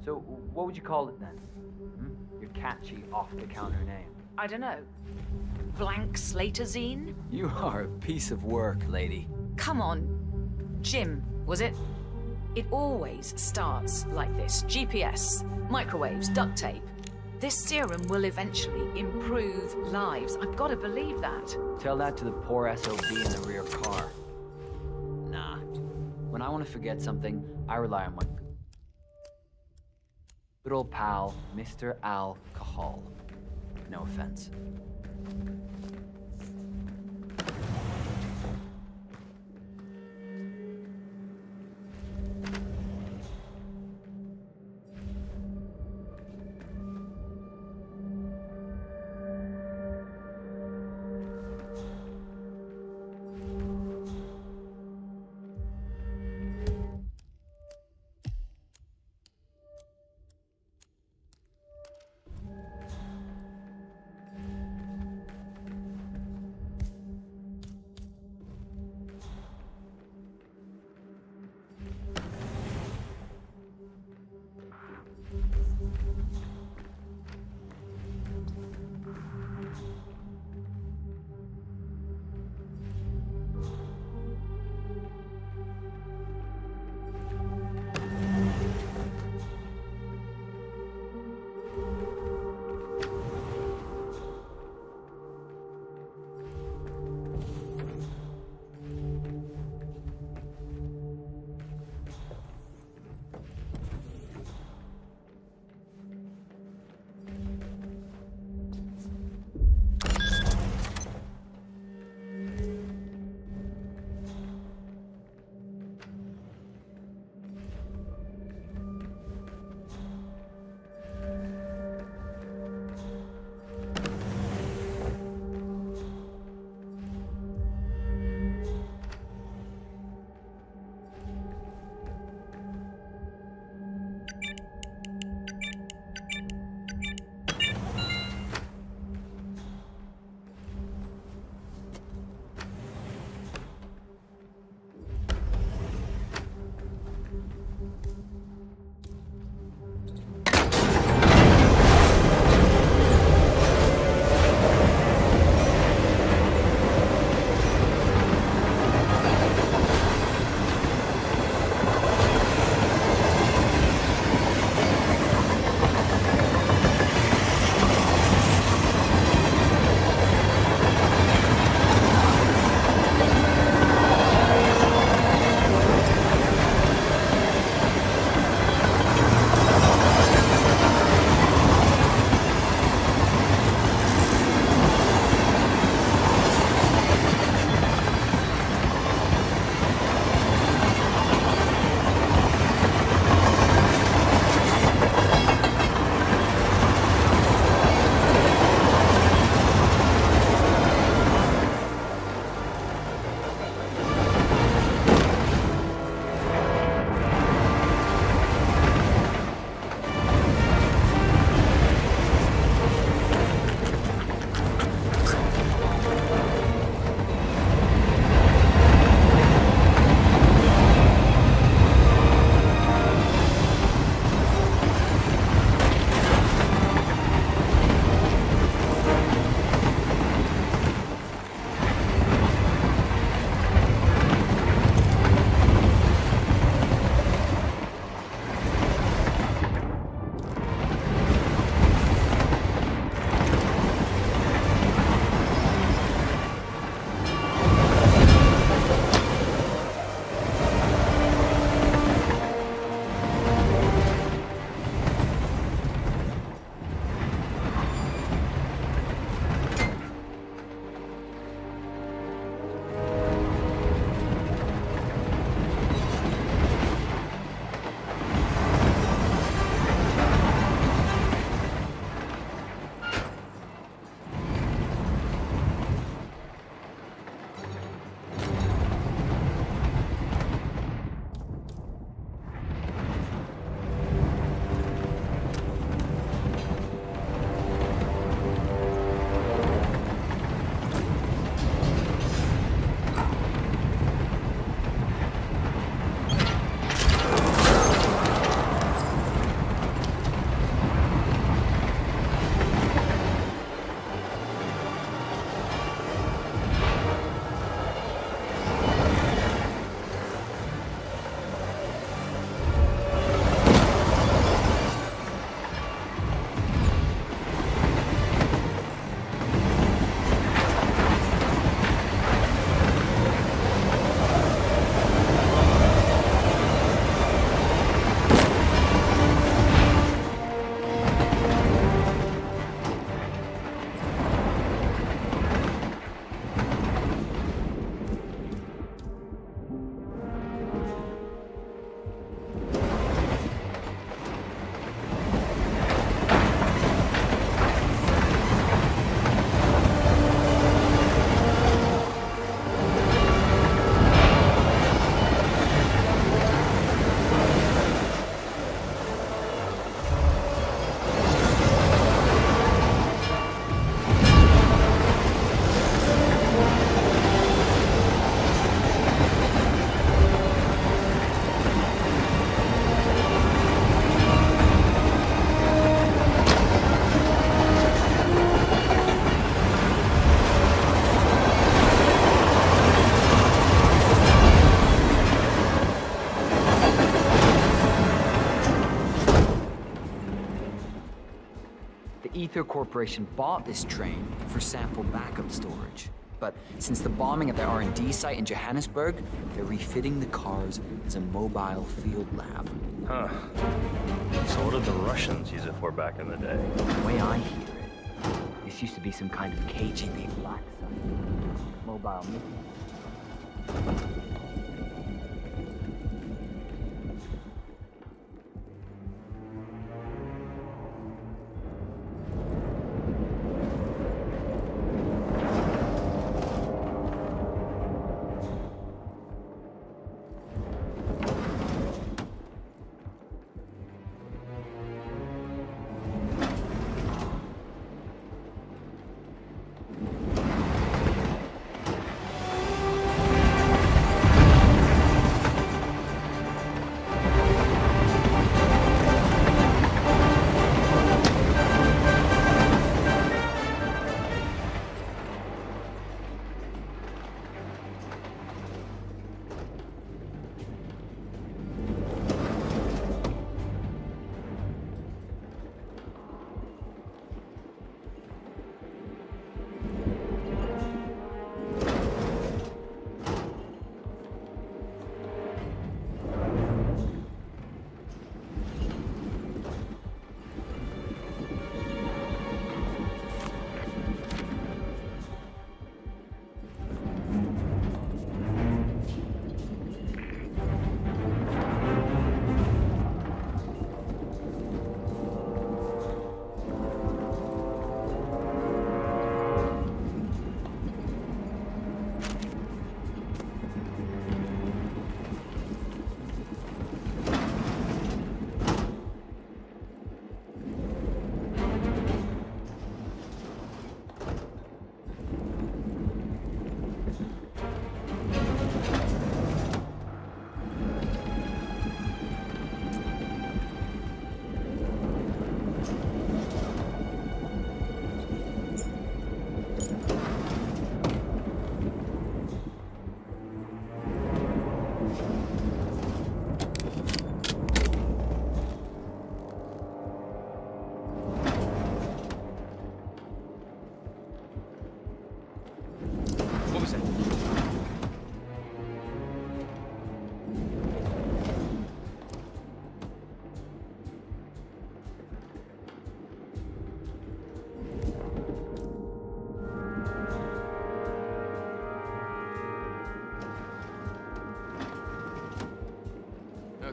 So, what would you call it then? Your catchy, off-the-counter name. I don't know. Blank Slaterzine? You are a piece of work, lady. Come on. Jim, was it? It always starts like this. GPS, microwaves, duct tape. This serum will eventually improve lives. I've got to believe that. Tell that to the poor SOB in the rear car. Nah. When I want to forget something, I rely on my good old pal, Mr. Alcohol. No offense. The Ether Corporation bought this train for sample backup storage. But since the bombing at the R&D site in Johannesburg, they're refitting the cars as a mobile field lab. Huh. So what did the Russians use it for back in the day? The way I hear it, this used to be some kind of KGB black site. Mobile mission.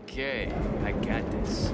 Okay, I got this.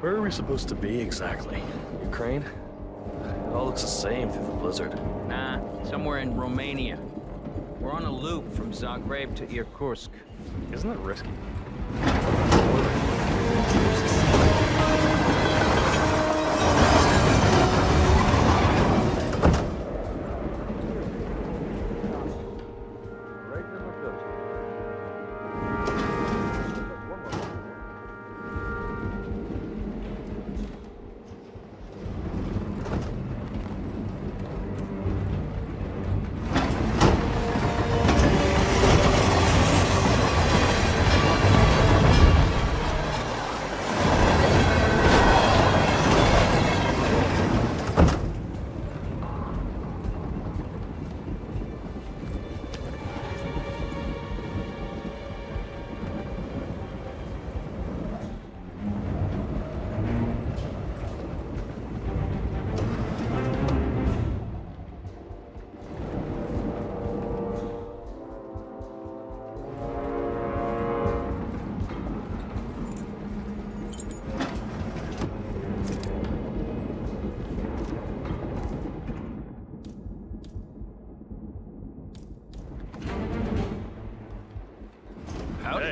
Where are we supposed to be exactly? Ukraine? It all looks the same through the blizzard. Nah, somewhere in Romania. We're on a loop from Zagreb to Irkutsk. Isn't it risky?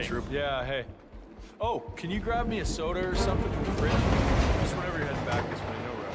Troop. Yeah, hey. Oh, can you grab me a soda or something from the fridge? Just whenever you're heading back this way, no rush.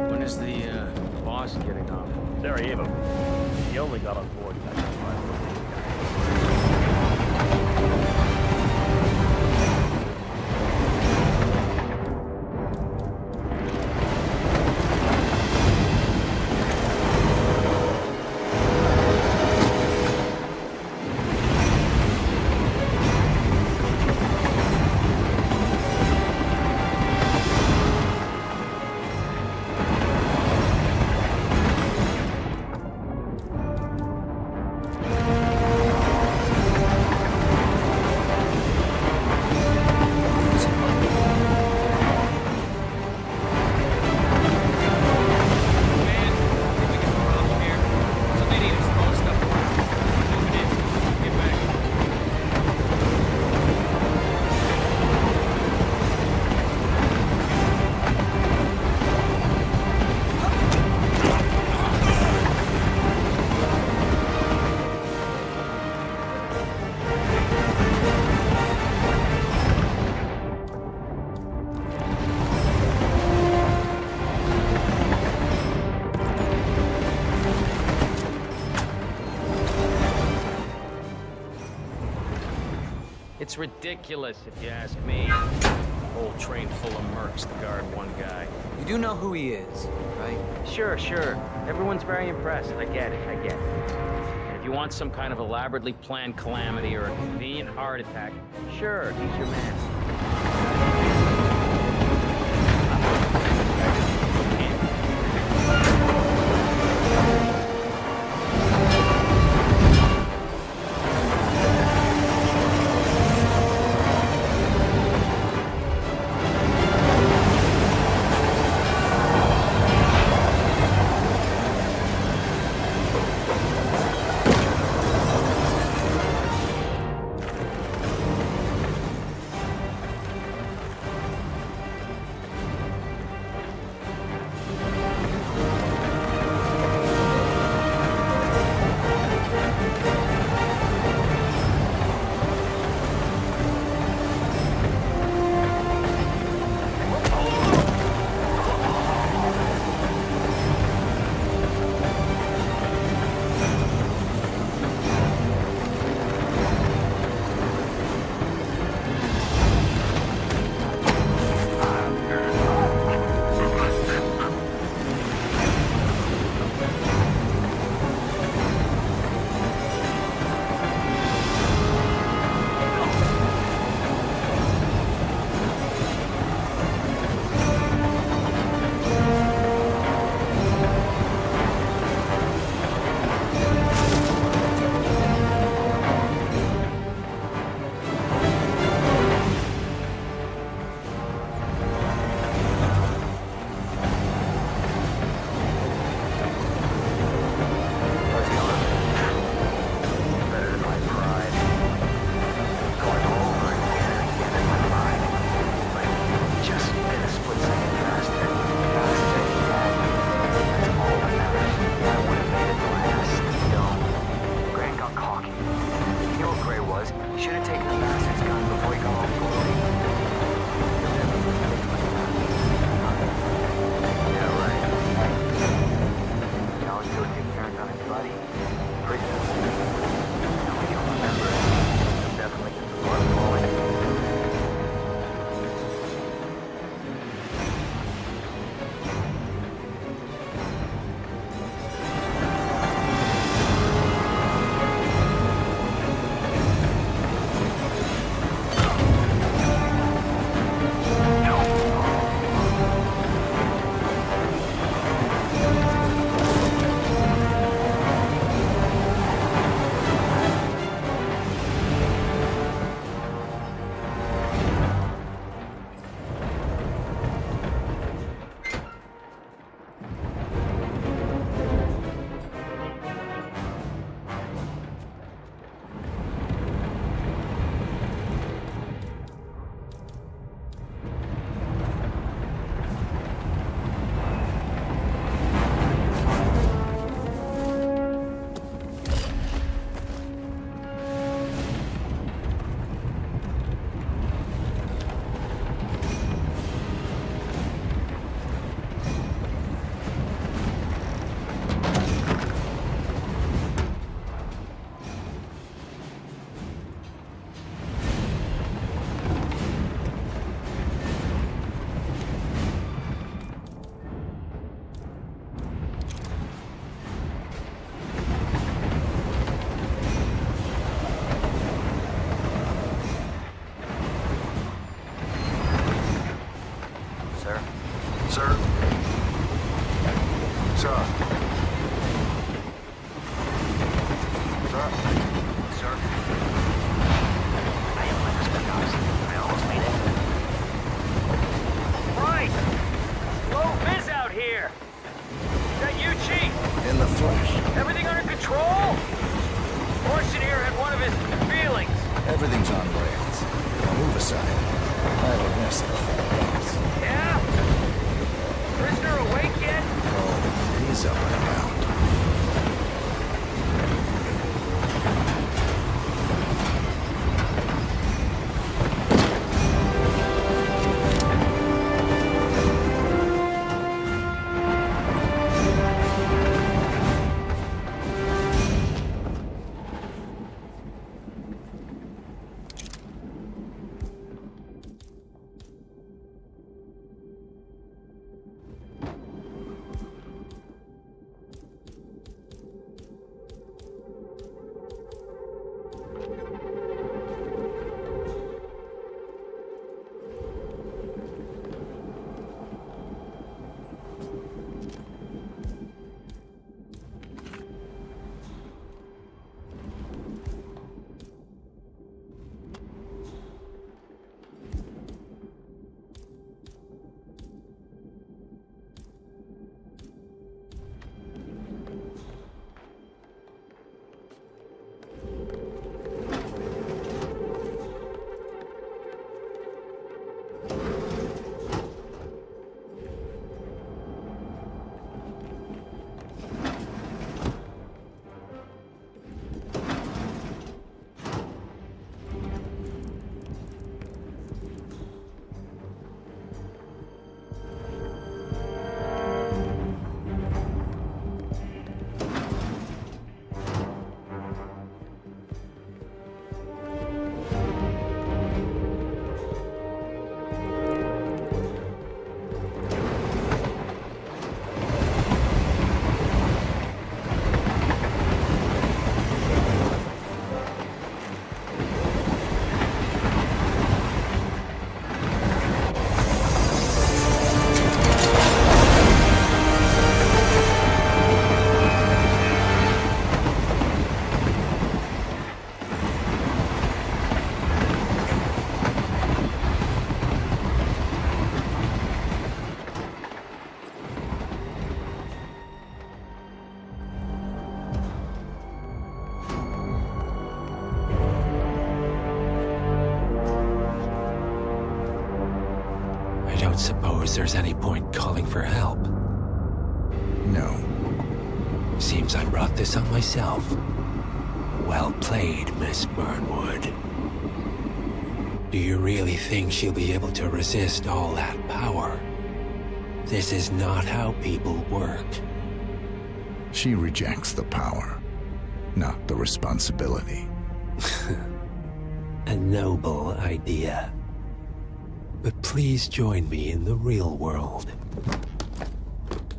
When is the boss getting off? Sarajevo. He only got on board back in It's ridiculous, if you ask me. Whole train full of mercs to guard one guy. You do know who he is, right? Sure. Everyone's very impressed. I get it. And if you want some kind of elaborately planned calamity or a convenient heart attack, sure, he's your man. reality pretty soon. And when you'll remember it, you'll definitely get the blood flowing. Everything's on rails. Move aside. I have a mess of things. Yeah? Prisoner awake yet? Oh, he's up and about. Suppose there's any point calling for help? No. Seems I brought this on myself. Well played, Miss Burnwood. Do you really think she'll be able to resist all that power? This is not how people work. She rejects the power, not the responsibility. A noble idea. But please join me in the real world.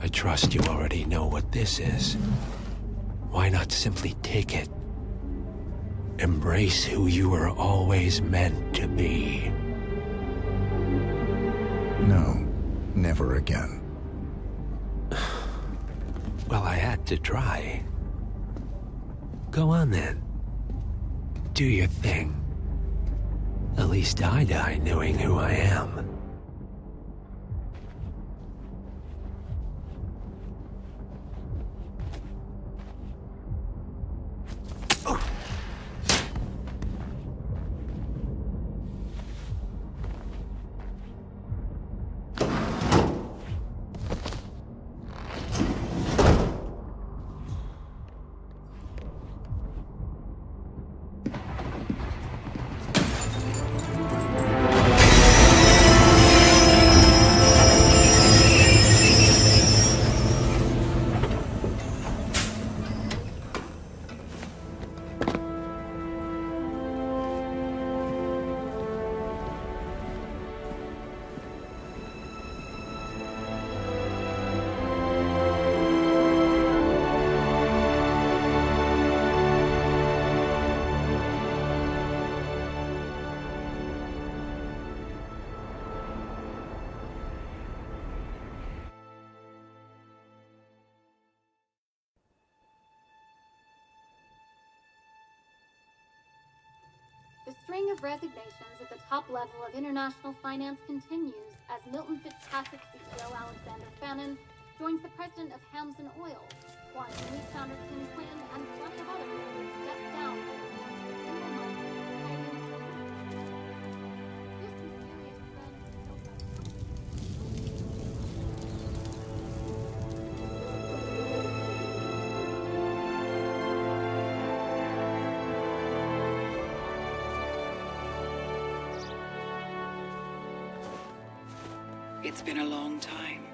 I trust you already know what this is. Why not simply take it? Embrace who you were always meant to be. No, never again. Well, I had to try. Go on then. Do your thing. At least I die knowing who I am. The string of resignations at the top level of international finance continues as Milton Fitzpatrick CEO Alexander Fannin joins the president of Hamson Oil, Quantum Leap founder Tim Quinn, and plenty of other people step down. It's been a long time,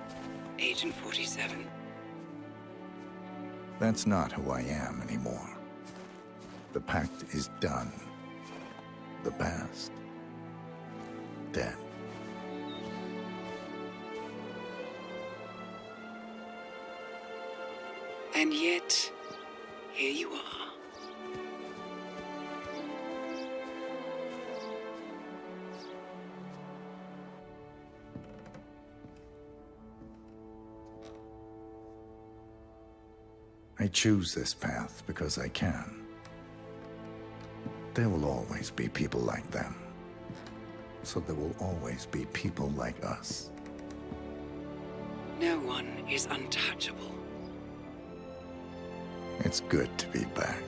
Agent 47. That's not who I am anymore. The pact is done. The past, dead. And yet, here you are. I choose this path because I can. There will always be people like them. So there will always be people like us. No one is untouchable. It's good to be back.